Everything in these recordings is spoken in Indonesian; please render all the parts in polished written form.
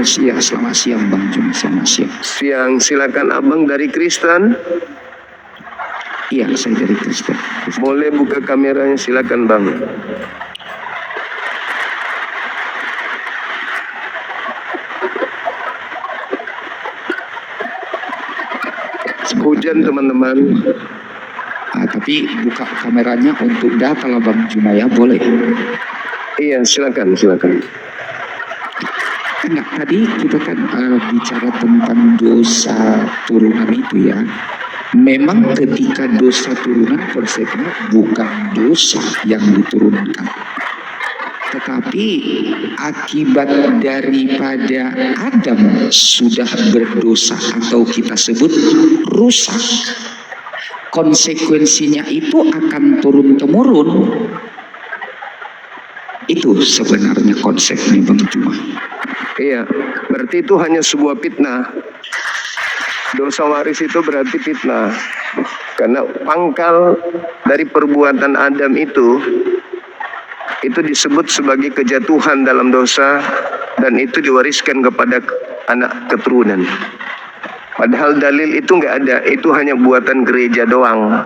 Siang, selamat siang Bang Juma, selamat siang. Siang, silakan abang dari Kristen. Iya, saya dari Kristen. Boleh buka kameranya, silakan bang. Hujan teman-teman. Tapi buka kameranya untuk data lah Bang Juma ya, boleh? Iya, silakan. Enggak, tadi kita kan bicara tentang dosa turunan itu ya. Memang ketika dosa turunan konsepnya bukan dosa yang diturunkan, tetapi akibat daripada Adam sudah berdosa atau kita sebut rusak, konsekuensinya itu akan turun-temurun. Itu sebenarnya konsepnya Bang Juma. Iya, berarti itu hanya sebuah fitnah. Dosa waris itu berarti fitnah. Karena pangkal dari perbuatan Adam itu disebut sebagai kejatuhan dalam dosa, dan itu diwariskan kepada anak keturunan. Padahal dalil itu nggak ada, itu hanya buatan gereja doang.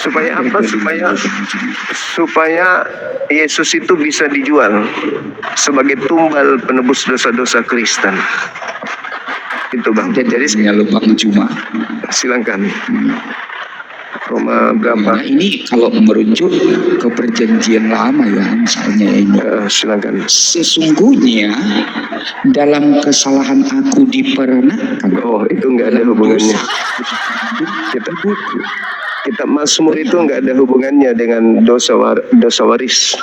Supaya apa? Supaya Yesus itu bisa dijual sebagai tumbal penebus dosa-dosa Kristen. Itu bang. Jadi saya lupa Bang Juma. Silakan. Roma berapa? Nah, ini kalau merujuk ke perjanjian lama ya, misalnya ini. Silakan. Sesungguhnya dalam kesalahan aku diperanakan. Oh, itu nggak ada hubungannya. Kitab Mazmur itu nggak ada hubungannya dengan dosa waris.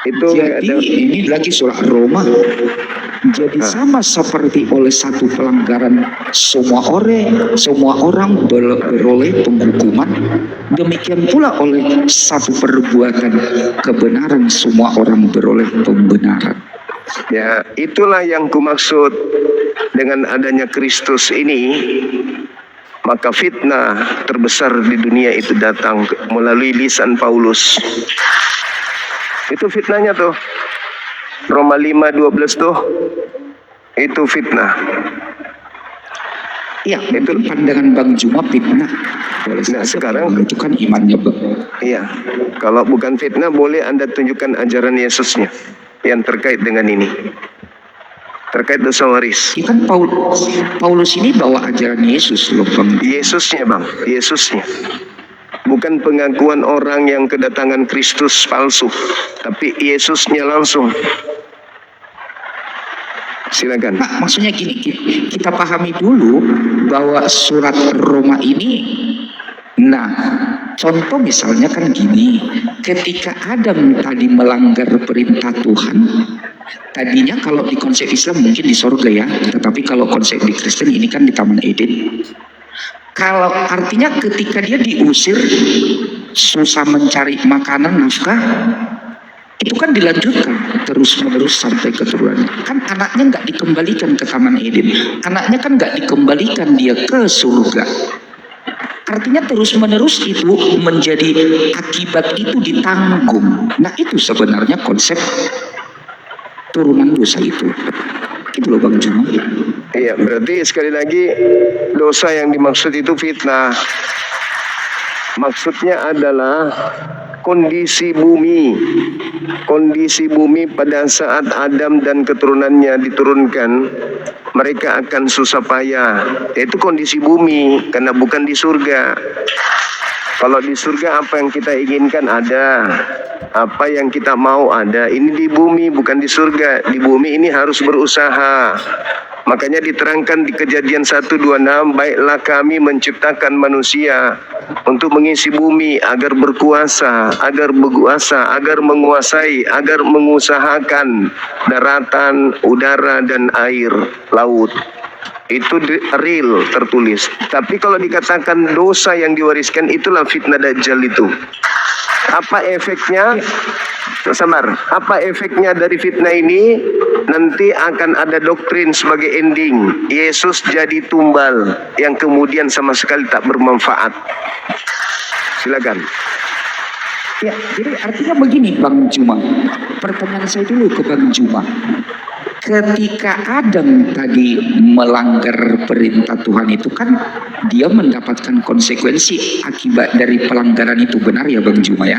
Itu jadi ini lagi surat Roma. Jadi sama seperti oleh satu pelanggaran semua orang beroleh penghukuman, demikian pula oleh satu perbuatan kebenaran semua orang beroleh pembenaran. Ya, itulah yang kumaksud dengan adanya Kristus ini. Maka fitnah terbesar di dunia itu datang melalui lisan Paulus. Itu fitnahnya tuh. Roma 5:12 tuh. Itu fitnah. Ya, itu pandangan Bang Juma fitnah. Nah, sekarang itu kan imannya Bang. Iya. Kalau bukan fitnah, boleh Anda tunjukkan ajaran Yesusnya yang terkait dengan ini. Terkait dosa waris. Ya kan Paulus ini bawa ajaran Yesus loh Bang. Yesusnya bang, Yesusnya. Bukan pengakuan orang yang kedatangan Kristus palsu, tapi Yesusnya langsung. Silakan. Nah, maksudnya gini, kita pahami dulu bahwa surat Roma ini, nah contoh misalnya kan gini, ketika Adam tadi melanggar perintah Tuhan, tadinya kalau di konsep Islam mungkin di sorga ya, tetapi kalau konsep di Kristen ini kan di Taman Eden. Kalau artinya ketika dia diusir, susah mencari makanan, nafkah, itu kan dilanjutkan terus menerus sampai keturunan. Kan anaknya nggak dikembalikan ke Taman Eden, anaknya kan nggak dikembalikan dia ke surga. Artinya terus menerus itu menjadi akibat itu ditanggung. Nah itu sebenarnya konsep turunan dosa itu. Itu loh Bang Juma. Iya, berarti sekali lagi dosa yang dimaksud itu fitnah. Maksudnya adalah kondisi bumi. Kondisi bumi pada saat Adam dan keturunannya diturunkan, mereka akan susah payah. Itu kondisi bumi, karena bukan di surga. Kalau di surga apa yang kita inginkan ada, apa yang kita mau ada. Ini di bumi, bukan di surga. Di bumi ini harus berusaha. Makanya diterangkan di Kejadian 1:26, baiklah kami menciptakan manusia untuk mengisi bumi agar berkuasa, agar menguasai, agar mengusahakan daratan, udara, dan air laut. Itu real tertulis. Tapi kalau dikatakan dosa yang diwariskan, itulah fitnah Dajjal itu. Apa efeknya? Sabar. Apa efeknya dari fitnah ini? Nanti akan ada doktrin sebagai ending. Yesus jadi tumbal yang kemudian sama sekali tak bermanfaat. Silakan. Ya, jadi artinya begini Bang Juma. Pertanyaan saya dulu ke Bang Juma. Ketika Adam tadi melanggar perintah Tuhan itu kan dia mendapatkan konsekuensi akibat dari pelanggaran itu, benar ya Bang Juma ya?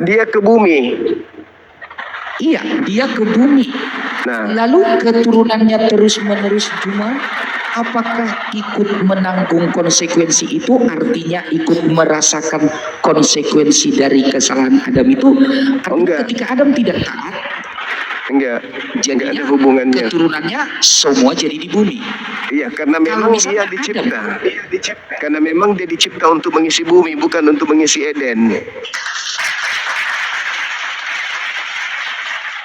Dia ke bumi. Iya, dia ke bumi. Nah, Lalu keturunannya terus-menerus Juma, apakah ikut menanggung konsekuensi itu? Artinya ikut merasakan konsekuensi dari kesalahan Adam itu? Artinya enggak. ketika Adam tidak taat, enggak jadinya ada hubungannya. keturunannya semua jadi di bumi. Iya, karena Kalau memang misalnya dia dicipta. Karena memang dia dicipta untuk mengisi bumi, bukan untuk mengisi Eden.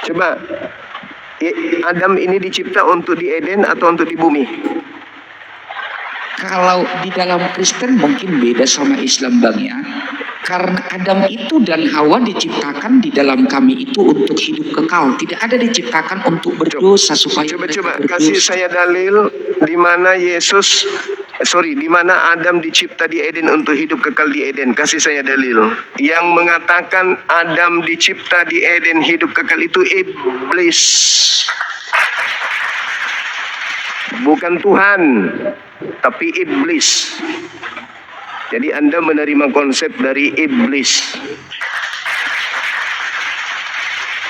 Coba, Adam ini dicipta untuk di Eden atau untuk di bumi? Kalau di dalam Kristen mungkin beda sama Islam Bang ya. Karena Adam itu dan Hawa diciptakan di dalam kami itu untuk hidup kekal. Tidak ada diciptakan untuk berdosa supaya Coba mereka kasih berdosa. saya dalil di mana di mana Adam dicipta di Eden untuk hidup kekal di Eden. Kasih saya dalil. Yang mengatakan Adam dicipta di Eden hidup kekal itu iblis. Bukan Tuhan, tapi iblis. Jadi Anda menerima konsep dari iblis.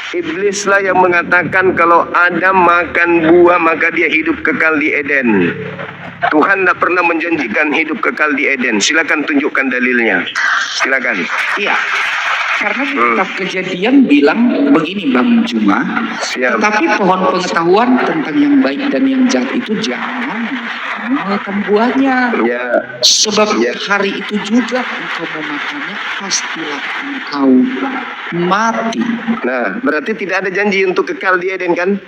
Iblislah yang mengatakan kalau Adam makan buah maka dia hidup kekal di Eden. Tuhan tidak pernah menjanjikan hidup kekal di Eden. Silakan tunjukkan dalilnya. Silakan. Iya. Karena di kitab Kejadian bilang begini Bang Juma, Siap. tetapi pohon pengetahuan tentang yang baik dan yang jahat itu jangan makan buahnya. Ya, Sebab Ya. hari itu juga engkau memakannya, pastilah engkau mati. nah berarti tidak ada janji untuk kekal di Eden kan?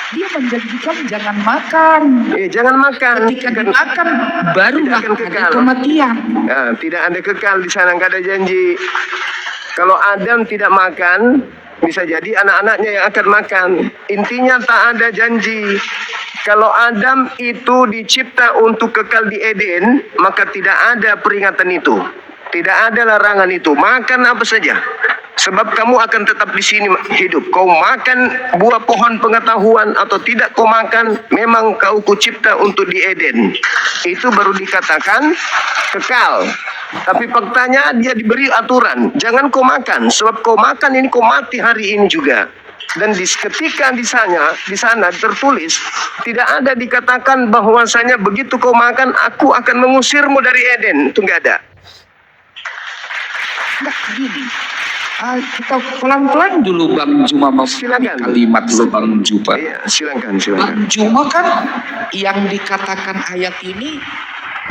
Dia menjanjikan jangan makan. Jangan makan. Ketika dimakan, barulah akan ada kekal. kematian. Nah, tidak ada kekal di sana, nggak ada janji. Kalau Adam tidak makan, bisa jadi anak-anaknya yang akan makan. Intinya tak ada janji. Kalau Adam itu dicipta untuk kekal di Eden, maka tidak ada peringatan itu. Tidak ada larangan itu. Makan apa saja. Sebab kamu akan tetap di sini hidup. Kau makan buah pohon pengetahuan atau tidak kau makan, memang kau kucipta untuk di Eden. Itu baru dikatakan kekal. Tapi faktanya dia diberi aturan. Jangan kau makan. Sebab kau makan ini kau mati hari ini juga. Dan ketika di sana tertulis tidak ada dikatakan bahwasanya begitu kau makan aku akan mengusirmu dari Eden. Itu enggak ada. Nah, gini. Kita pelan-pelan dulu Bang Juma memahami Silakan. kalimat lo Bang Juma. Iya, silakan. Bang Juma kan yang dikatakan ayat ini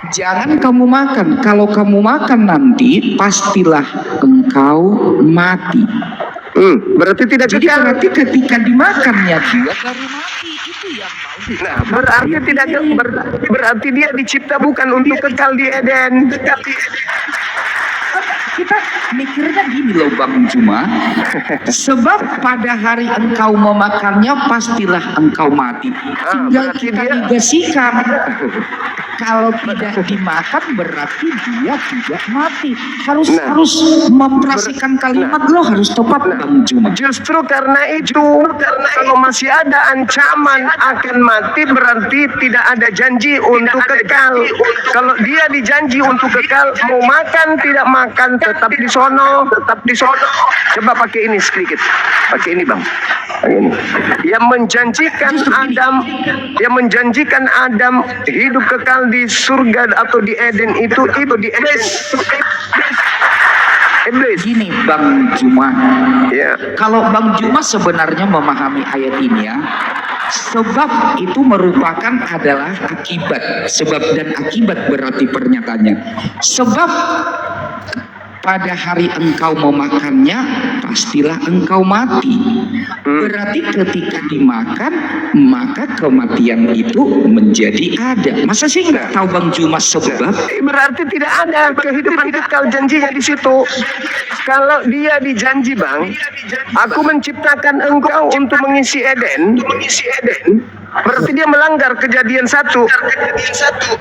jangan kamu makan. Kalau kamu makan nanti pastilah engkau mati. Berarti tidak Jadi kekal. berarti ketika dimakannya dia baru mati. Itu yang mau. Nah, berarti dia dicipta bukan untuk kekal di Eden. Kita mikirnya gini loh Bang Juma. Sebab pada hari engkau memakannya pastilah engkau mati. Tinggal berarti kita dia- negasikan. Kalau tidak dimakan berarti dia tidak mati. Harus memperhatikan kalimat lo harus tepat Bang Juma. Justru karena kalau masih ada ancaman akan mati berarti tidak ada janji untuk kekal. Kalau dia dijanji untuk kekal, mau makan tidak makan tetap di sono. Coba pakai ini sedikit. Pakai ini Bang. Pakai ini. Yang menjanjikan Adam hidup kekal di surga atau di Eden itu di iblis. Gini Bang Juma. Ya. Kalau Bang Juma sebenarnya memahami ayat ini ya, sebab itu merupakan adalah akibat. Sebab dan akibat berarti pernyataannya. Sebab pada hari engkau memakannya, pastilah engkau mati. Berarti ketika dimakan, maka kematian itu menjadi ada. Masa sih nggak tahu Bang Juma sebab? Berarti tidak ada kehidupan kekal janjinya di situ. Kalau dia dijanji, Bang, aku menciptakan engkau untuk mengisi Eden, berarti dia melanggar kejadian 1.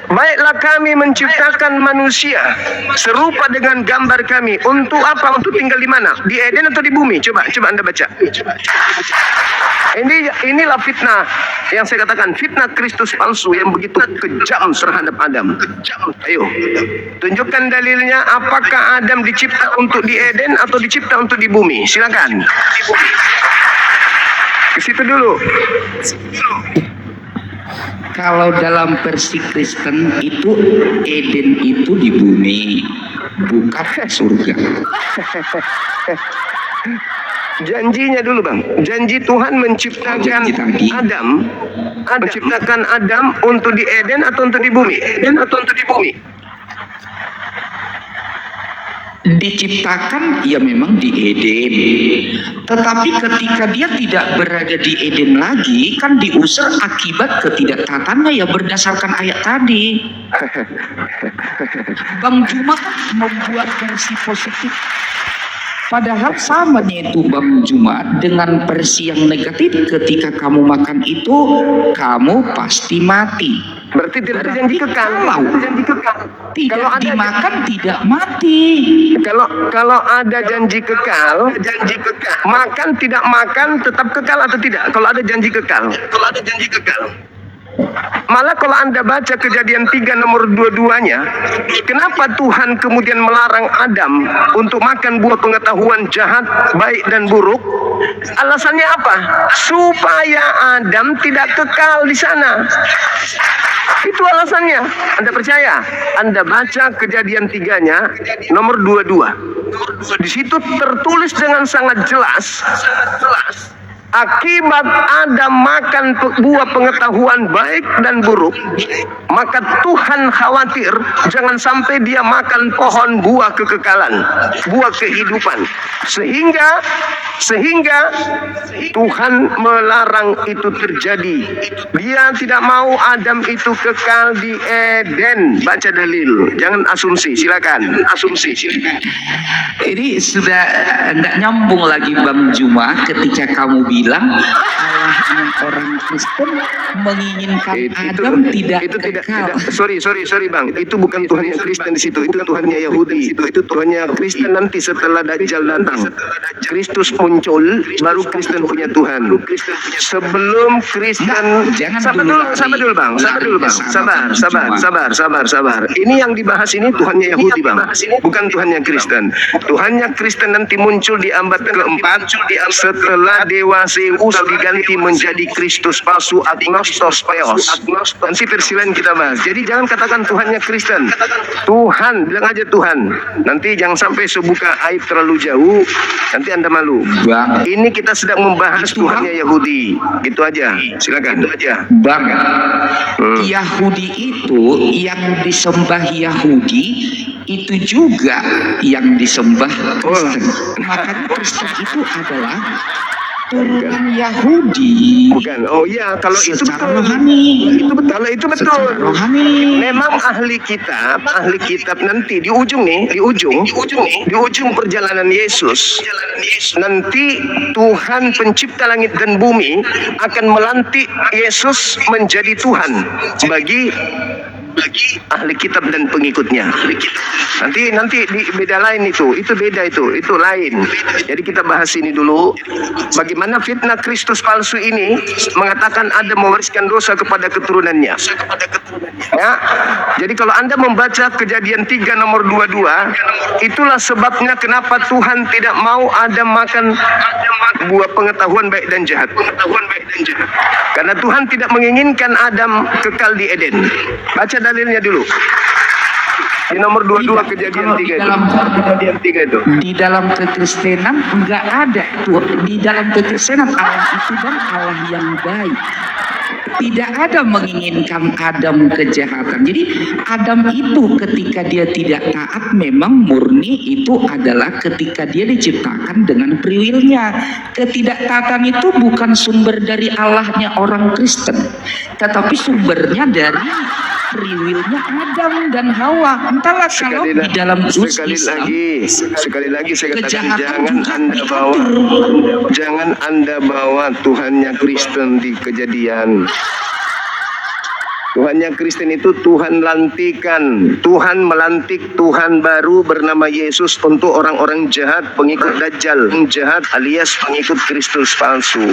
Baiklah kami menciptakan manusia serupa dengan gambar kami. Untuk apa? Untuk tinggal di mana? Di Eden atau di bumi? Coba Anda baca. Inilah fitnah yang saya katakan, fitnah Kristus palsu yang begitu kejam terhadap Adam. Ayo, tunjukkan dalilnya. Apakah Adam dicipta untuk di Eden atau dicipta untuk di bumi? Silakan. Ke situ dulu. Kalau dalam versi Kristen itu Eden itu di bumi, bukan surga. Janjinya dulu, Bang. Janji Tuhan menciptakan Adam, menciptakan Adam untuk di Eden atau untuk di bumi? Eden atau untuk di bumi? Diciptakan ya memang di Eden, tetapi ketika dia tidak berada di Eden lagi, kan diusir akibat ketidaktaatannya ya berdasarkan ayat tadi. Bang Juma kan membuat versi positif, padahal samanya itu Bang Juma dengan versi yang negatif. Ketika kamu makan itu, kamu pasti mati. Berarti tidak ada janji kekal. Tidak dimakan tidak mati. Kalau ada janji kekal, makan tidak makan tetap kekal atau tidak? Kalau ada janji kekal. Malah kalau Anda baca Kejadian 3 nomor 22-nya, kenapa Tuhan kemudian melarang Adam untuk makan buah pengetahuan jahat, baik dan buruk? Alasannya apa? Supaya Adam tidak kekal di sana. Itu alasannya. Anda percaya? Anda baca Kejadian 3-nya nomor 22. Di situ tertulis dengan sangat jelas, akibat Adam makan buah pengetahuan baik dan buruk, maka Tuhan khawatir jangan sampai dia makan pohon buah kekekalan, buah kehidupan. Sehingga Tuhan melarang itu terjadi. Dia tidak mau Adam itu kekal di Eden. Baca dalil, jangan asumsi. Silakan. Ini sudah tidak nyambung lagi Bang Juma ketika kamu bilang Allahnya orang Kristen menginginkan Adam tidak kekal. Sorry Bang, itu bukan Tuhannya Kristen di situ, itu Tuhannya Yahudi. Itu Tuhannya Kristen nanti setelah Dajjal datang. Kristus muncul, baru Kristen punya Tuhan. Sebelum Kristen, sabar dulu Bang. Sabar. Ini yang dibahas ini Tuhannya Yahudi, Bang, bukan Tuhannya Kristen. Tuhannya Kristen nanti muncul di abad keempat setelah Dewa Zeus diganti menjadi Kristus palsu, agnostos theos. Nanti versi lain kita bahas. Jadi jangan katakan Tuhannya Kristen. Tuhan, bilang aja Tuhan. Nanti jangan sampai sebuka aib terlalu jauh, nanti Anda malu. Bang, ini kita sedang membahas Tuhannya Yahudi. Gitu aja. Silakan. Bang, Yahudi itu yang disembah Yahudi itu juga yang disembah Kristen. Makanya Kristen itu adalah turunan Yahudi. Bukan. Oh iya, kalau itu betul. Rohani. Kalau itu betul. Rohani. Memang ahli kitab nanti di ujung perjalanan Yesus, nanti Tuhan pencipta langit dan bumi akan melantik Yesus menjadi Tuhan bagi ahli kitab dan pengikutnya. Nanti di beda lain itu beda itu lain. Jadi kita bahas ini dulu. Bagaimana fitnah Kristus palsu ini mengatakan Adam mewariskan dosa kepada keturunannya. Ya. Jadi kalau Anda membaca Kejadian 3 nomor 22, itulah sebabnya kenapa Tuhan tidak mau Adam makan buah pengetahuan baik dan jahat. Karena Tuhan tidak menginginkan Adam kekal di Eden. Baca dalilnya dulu. Di nomor 22 Kejadian 3 itu. Di dalam kekristenan enggak ada tuh. Di dalam kekristenan Allah itu dan Allah yang baik. Tidak ada menginginkan Adam kejahatan. Jadi Adam itu ketika dia tidak taat memang murni itu adalah ketika dia diciptakan dengan free will-nya. Ketidaktaatan itu bukan sumber dari Allahnya orang Kristen, tetapi sumbernya dari free will-nya Adam dan Hawa. Entahlah kalau di dalam sekali lagi saya katakan, kejahatan jangan anda bawa Tuhannya Kristen di Kejadian. Tuhannya Kristen itu Tuhan lantikan. Tuhan melantik Tuhan baru bernama Yesus untuk orang-orang jahat, pengikut Dajjal, jahat alias pengikut Kristus palsu.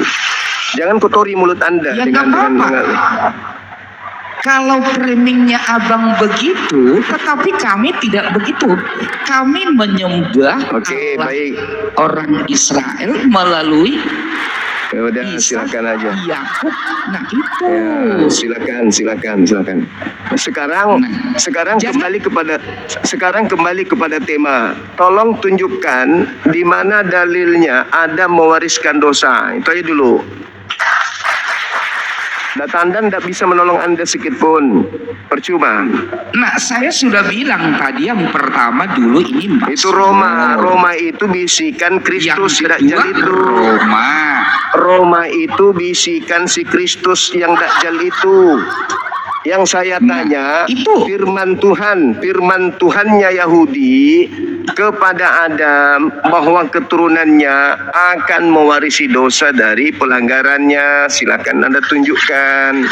Jangan kotori mulut anda ya, dengan kalau framingnya abang begitu, tetapi kami tidak begitu. Kami menyembah Allah orang Israel melalui udah silakan aja. Yakub. Nah itu. Ya, silakan. Sekarang kembali kepada tema. Tolong tunjukkan di mana dalilnya Adam mewariskan dosa. Itu aja dulu. Data Anda tidak bisa menolong Anda sedikit pun. Percuma. Nah, saya sudah bilang tadi yang pertama dulu ini itu Roma. Roma itu bisikan Kristus tidak Dajjal itu. Roma itu bisikan si Kristus yang Dajjal itu. Yang saya tanya, itu firman Tuhannya Yahudi kepada Adam bahwa keturunannya akan mewarisi dosa dari pelanggarannya. Silakan Anda tunjukkan.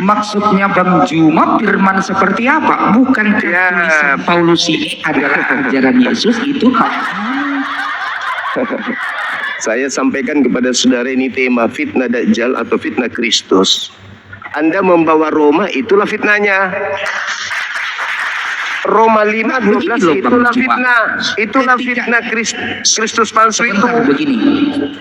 Maksudnya Bang Juma firman seperti apa? Bukan tulisan Paulus ini adalah ajaran Yesus itu Pak. Saya sampaikan kepada saudara ini tema fitnah Dajjal atau fitnah Kristus. Anda membawa Roma, itulah fitnahnya. Roma 5:12 itulah fitnah Kristus palsu itu.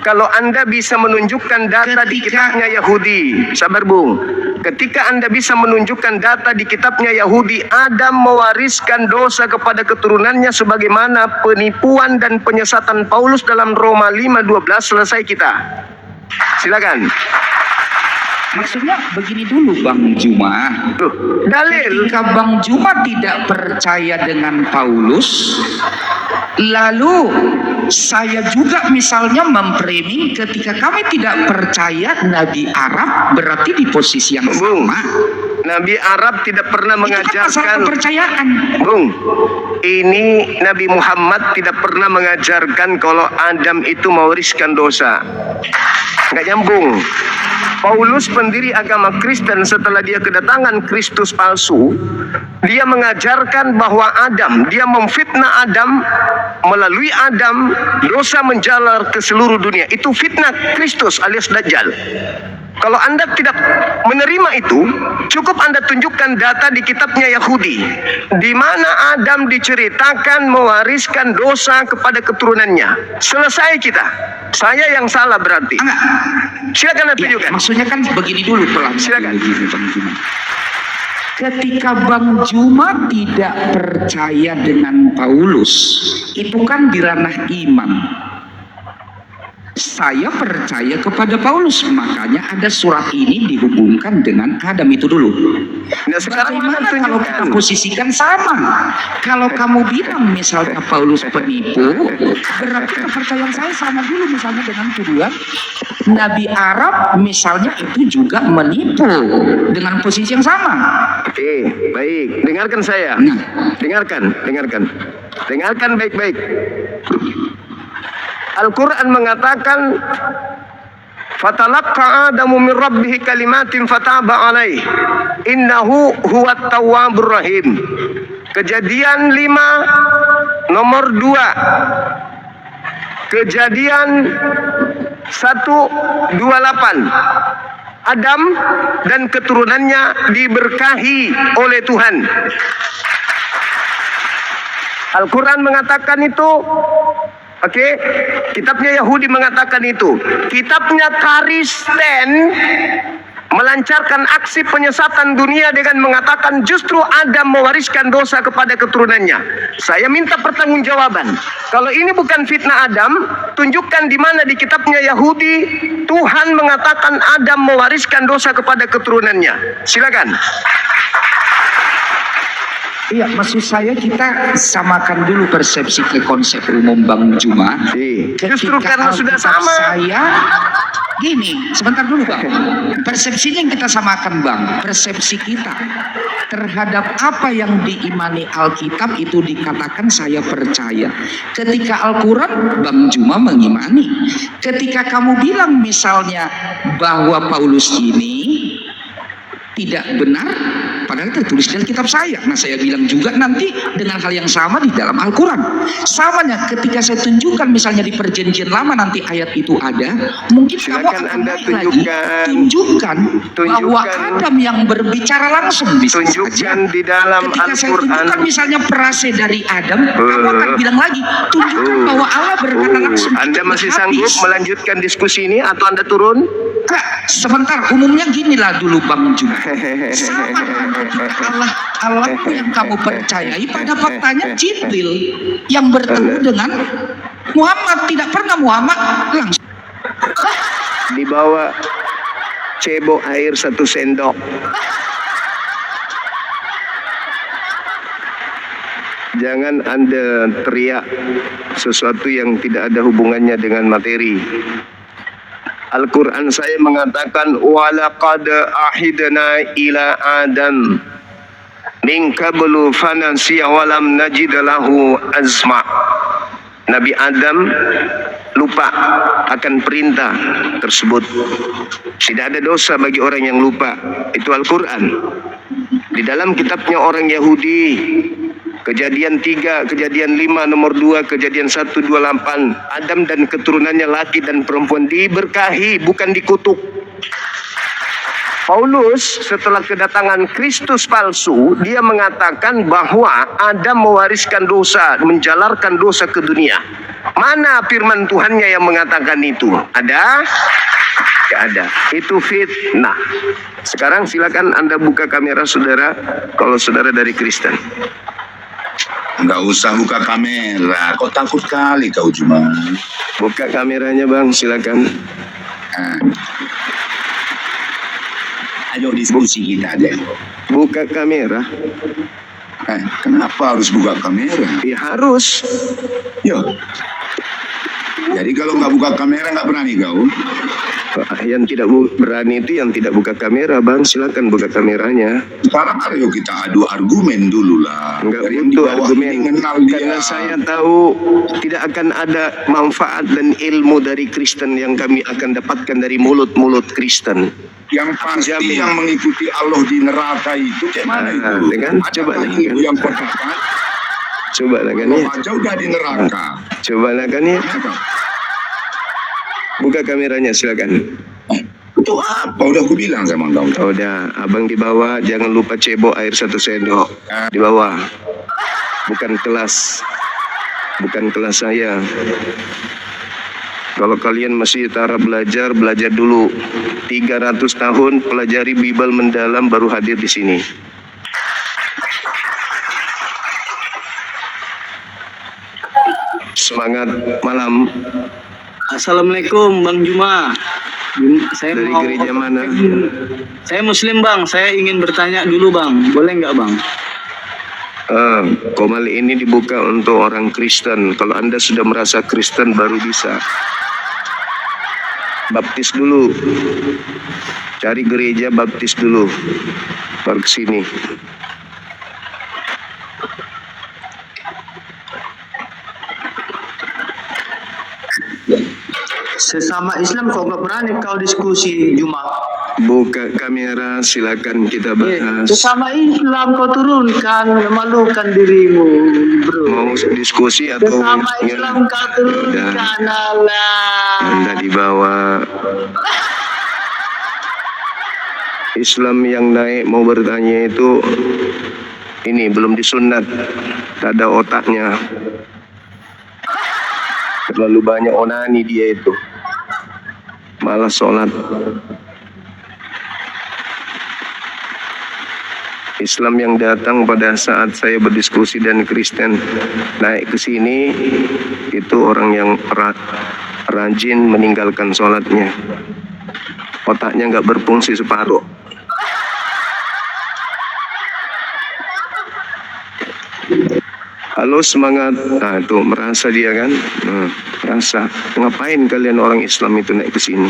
Kalau Anda bisa menunjukkan data di kitabnya Yahudi, sabar Bung. Ketika Anda bisa menunjukkan data di kitabnya Yahudi, Adam mewariskan dosa kepada keturunannya sebagaimana penipuan dan penyesatan Paulus dalam Roma 5:12, selesai kita. Silakan. Maksudnya begini dulu Bang Juma. Dalil. Ketika Bang Juma tidak percaya dengan Paulus, lalu saya juga misalnya memframing ketika kami tidak percaya Nabi Arab berarti di posisi yang sama. Nabi Arab tidak pernah mengajarkan kepercayaan. Bung, ini Nabi Muhammad tidak pernah mengajarkan kalau Adam itu mewariskan dosa. Nggak nyambung. Paulus pendiri agama Kristen setelah dia kedatangan Kristus palsu, dia mengajarkan bahwa dia memfitnah Adam, melalui Adam dosa menjalar ke seluruh dunia. Itu fitnah Kristus alias Dajjal. Kalau Anda tidak menerima itu, cukup Anda tunjukkan data di kitabnya Yahudi, di mana Adam diceritakan mewariskan dosa kepada keturunannya. Selesai kita. Saya yang salah berarti. Silakan Anda tunjukkan. Maksudnya kan begini dulu pelan. Silakan. Ketika Bang Juma tidak percaya dengan Paulus, itu kan di ranah iman. Saya percaya kepada Paulus, makanya ada surat ini dihubungkan dengan Adam itu dulu. Nah, sekarang kalau kita posisikan sama. Kalau kamu bilang misalnya Paulus penipu, berarti kepercayaan saya sama dulu misalnya dengan tuduhan Nabi Arab misalnya itu juga menipu dengan posisi yang sama. Oke, baik. Dengarkan saya. Dengarkan baik-baik. Al-Quran mengatakan fatalaqqa Adamu min rabbih kalimatin fataba alaih innahu huwat tawwabur rahim. Kejadian 5 nomor 2. Kejadian 1:28. Adam dan keturunannya diberkahi oleh Tuhan. Al-Quran mengatakan itu. Oke, kitabnya Yahudi mengatakan itu. Kitabnya Kristen melancarkan aksi penyesatan dunia dengan mengatakan justru Adam mewariskan dosa kepada keturunannya. Saya minta pertanggungjawaban. Kalau ini bukan fitnah Adam, tunjukkan di mana di kitabnya Yahudi Tuhan mengatakan Adam mewariskan dosa kepada keturunannya. Silakan. Iya, maksud saya kita samakan dulu persepsi ke konsep umum Bang Juma. Justru karena sudah Alkitab sama. saya gini, sebentar dulu Bang. Persepsinya yang kita samakan Bang, persepsi kita terhadap apa yang diimani Alkitab itu dikatakan saya percaya. Ketika Al-Quran Bang Juma mengimani. Ketika kamu bilang misalnya bahwa Paulus ini tidak benar, padahal tertulis dalam kitab saya. Nah, saya bilang juga nanti dengan hal yang sama di dalam Al-Quran. Samanya ketika saya tunjukkan misalnya di perjanjian lama nanti ayat itu ada, mungkin Silakan kamu akan Anda naik lagi tunjukkan bahwa Adam yang berbicara langsung bisa Tunjukkan saja. di dalam Ketika saya Al-Quran. tunjukkan misalnya perase dari Adam, kamu akan bilang lagi, tunjukkan bahwa Allah berkata langsung. Anda Itu masih habis. sanggup melanjutkan diskusi ini atau Anda turun? Kak, sebentar, umumnya ginilah dulu Bang Juma. Sama Allah yang kamu percayai pada faktanya Jibril yang bertemu dengan Muhammad. Tidak pernah Muhammad langsung. Dibawa cebok air 1 sendok. Jangan Anda teriak sesuatu yang tidak ada hubungannya dengan materi. Al-Quran saya mengatakan walaqad ahidna ila Adam min qablu fanasiya walam najid lahu azma. Nabi Adam lupa akan perintah tersebut. Tidak ada dosa bagi orang yang lupa. Itu Al-Quran. Di dalam kitabnya orang Yahudi, Kejadian 3, Kejadian 5, nomor 2, Kejadian 128. Adam dan keturunannya laki dan perempuan diberkahi, bukan dikutuk. Paulus setelah kedatangan Kristus palsu, dia mengatakan bahwa Adam mewariskan dosa, menjalarkan dosa ke dunia. Mana firman Tuhannya yang mengatakan itu? Ada? Tidak ada. Itu fitnah. Sekarang silakan Anda buka kamera saudara, kalau saudara dari Kristen. Nggak usah buka kamera, kok takut kali kau Juma. Buka kameranya Bang, silakan. Nah. Ayo diskusi kita aja. Buka kamera. Kenapa harus buka kamera? Ya harus. Yo. Jadi kalau nggak buka kamera nggak berani kau? Yang tidak berani itu yang tidak buka kamera Bang, silakan buka kameranya. Sekarang ayo kita adu argumen dulu lah. Enggak Yang di butuh bawah argumen, ini kenal karena dia. saya tahu tidak akan ada manfaat dan ilmu dari Kristen yang kami akan dapatkan dari mulut-mulut Kristen. Yang pasti Jamin. yang mengikuti Allah di neraka itu kayak mana Nah, itu? kan? Coba Ada lagi, kan? yang perkataan Coba lah kan ya. aja udah di neraka. Coba lah kan ya. Kenapa? Buka kameranya silakan. Itu apa? Udah aku bilang sama kau. Oh, udah, abang di bawah, jangan lupa cebok air 1 sendok. Di bawah. Bukan kelas. Bukan kelas saya. Kalau kalian masih taraf belajar, belajar dulu. 300 tahun pelajari Bible mendalam baru hadir di sini. Semangat malam. Assalamualaikum Bang Juma. Saya Dari mau gereja mana? Saya Muslim Bang. Saya ingin bertanya dulu Bang. Boleh nggak Bang? Komal ini dibuka untuk orang Kristen. Kalau Anda sudah merasa Kristen baru bisa. Baptis dulu. Cari gereja baptis dulu. Baru ke sini. Sesama Islam kok nggak berani kau diskusi Juma? Buka kamera, silakan kita bahas. Sesama Islam kau turunkan, memalukan dirimu, bro. Mau diskusi atau Sesama Islam kau turunkan, Allah. Anda dibawa. Islam yang naik mau bertanya itu ini belum disunat, tak ada otaknya. Terlalu banyak onani dia itu, malah sholat. Islam yang datang pada saat saya berdiskusi dan Kristen naik ke sini itu orang yang rajin meninggalkan sholatnya, otaknya nggak berfungsi separuh. Halo semangat, nah tuh merasa dia kan, merasa ngapain kalian orang Islam itu naik ke sini?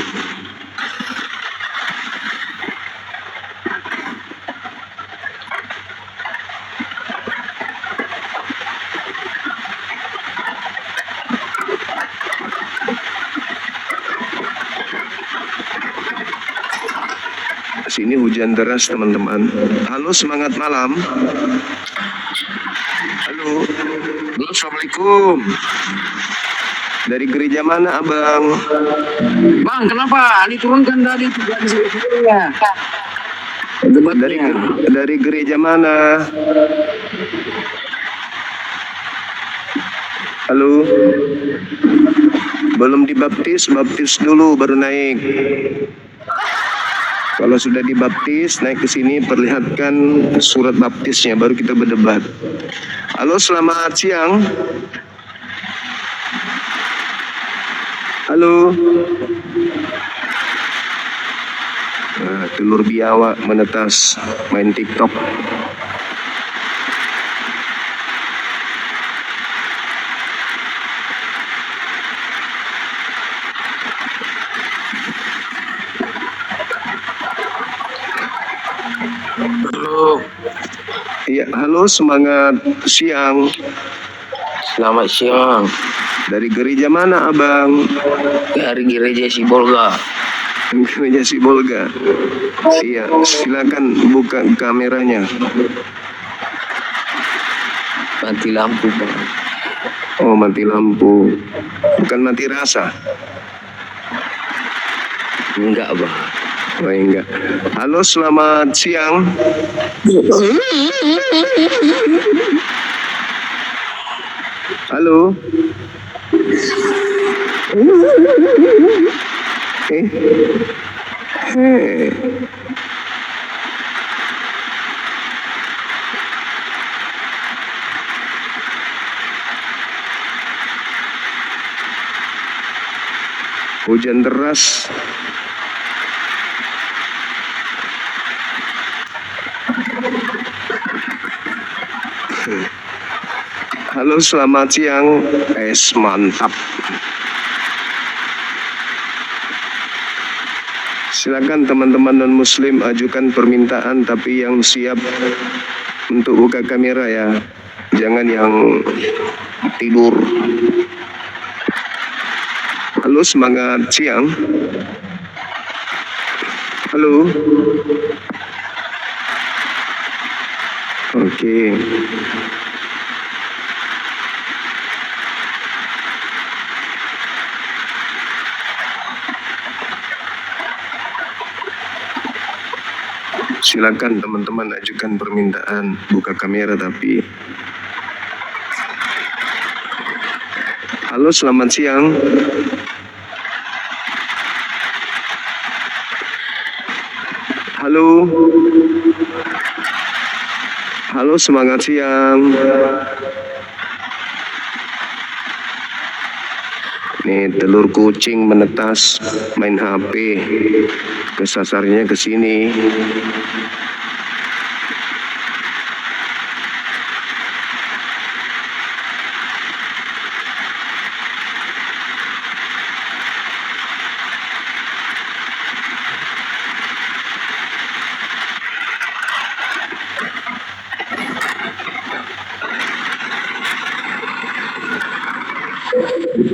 Sini hujan deras teman-teman. Halo semangat malam. Halo. Assalamualaikum. Dari gereja mana abang? Bang, kenapa? Diturunkan tadi tidak disebutnya. Dari gereja mana? Halo. Belum dibaptis, baptis dulu baru naik. Kalau sudah dibaptis, naik ke sini perlihatkan surat baptisnya, baru kita berdebat. Halo, selamat siang. Halo. Nah, telur biawak menetas main TikTok. Halo. Iya, halo, semangat siang. Selamat siang. Dari gereja mana abang? Dari gereja Sibolga. Gereja Sibolga. Iya, silakan buka kameranya. Mati lampu, Bang. Oh, mati lampu. Bukan mati rasa. Enggak, Bang. Oh, enggak. Halo, selamat siang. Halo. Hei. Hujan deras. Halo, selamat siang. Mantap. Silakan teman-teman non-muslim ajukan permintaan, tapi yang siap untuk buka kamera ya. Jangan yang tidur. Halo, semangat siang. Halo. Oke. Silakan teman-teman ajukan permintaan buka kamera tapi. Halo, selamat siang. Halo. Halo, semangat siang. Nih, telur kucing menetas main HP. Kesasarnya ke sini.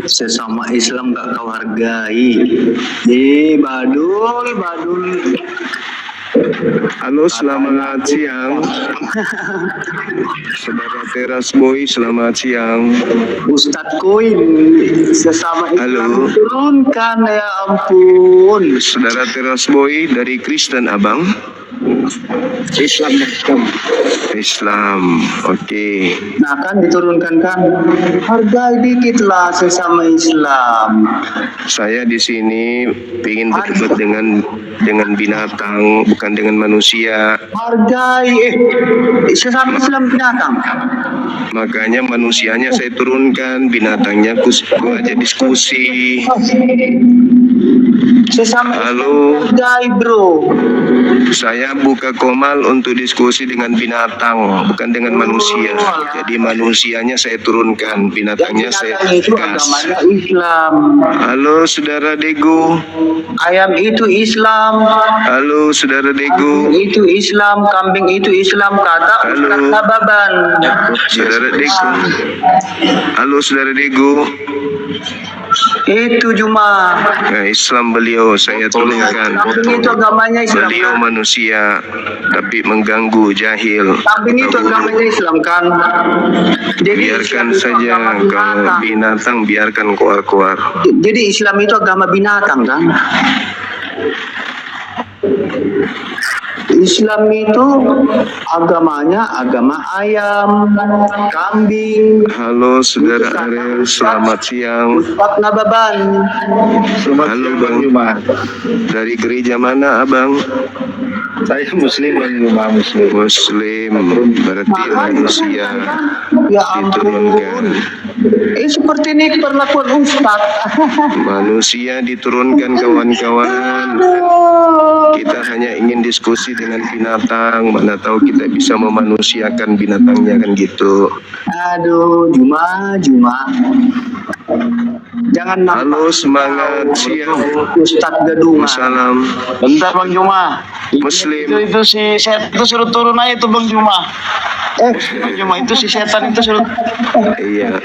Sesama Islam gak kau hargai. Badul. Halo, selamat siang. Saudara Teras Boy, selamat siang. Ustadz Koin, sesama Halo. Islam turunkan, ya ampun. Saudara Teras Boy dari Kristen Abang. Islam kamu. Islam. Oke. Nah kan diturunkan kan, hargai dikitlah sesama Islam. Saya di sini ingin berdebat dengan binatang, bukan dengan manusia. Hargai sesama Islam binatang. Makanya manusianya saya turunkan, binatangnya ku aja diskusi. Sesama Halo. Islam hargai bro. Saya buka komal untuk diskusi dengan binatang, bukan dengan manusia. Jadi manusianya saya turunkan, binatangnya saya Binatang itu gas. agamanya Islam. Halo saudara Dego. Ayam itu Islam. Halo saudara Dego. Itu Islam, kambing itu Islam, kata Halo. Ustaz Nababan. Saudara Dego. Halo saudara Dego. Itu cuma Nah, Islam beliau saya turunkan. kambing itu agamanya Islam. Beliau manusia tapi mengganggu jahil. Kambing itu Tahu. agamanya Islam kan. Jadi Biarkan Islam itu saja agama kalau binatang. binatang biarkan keluar-keluar. Jadi Islam itu agama binatang kan. Islam itu agamanya agama ayam, kambing. Halo saudara Ariel, selamat siang. Ustaz Nababan. Halo Bang Juma. Dari gereja mana Abang? Saya Muslim, Bang Juma, Muslim. Muslim, berarti manusia Ya diturunkan. ampun. Seperti ini perlakuan Ustaz. Manusia diturunkan kawan-kawan. Kita hanya ingin diskusi dengan binatang. Mana tahu kita bisa memanusiakan binatangnya kan gitu. Aduh, Juma. Jangan Halo, semangat siang. Ustaz Gadungan. Salam. Bentar Bang Juma. Muslim. Itu si setan itu suruh turun aja tuh Bang Juma. Bang Juma itu si setan itu suruh Iya.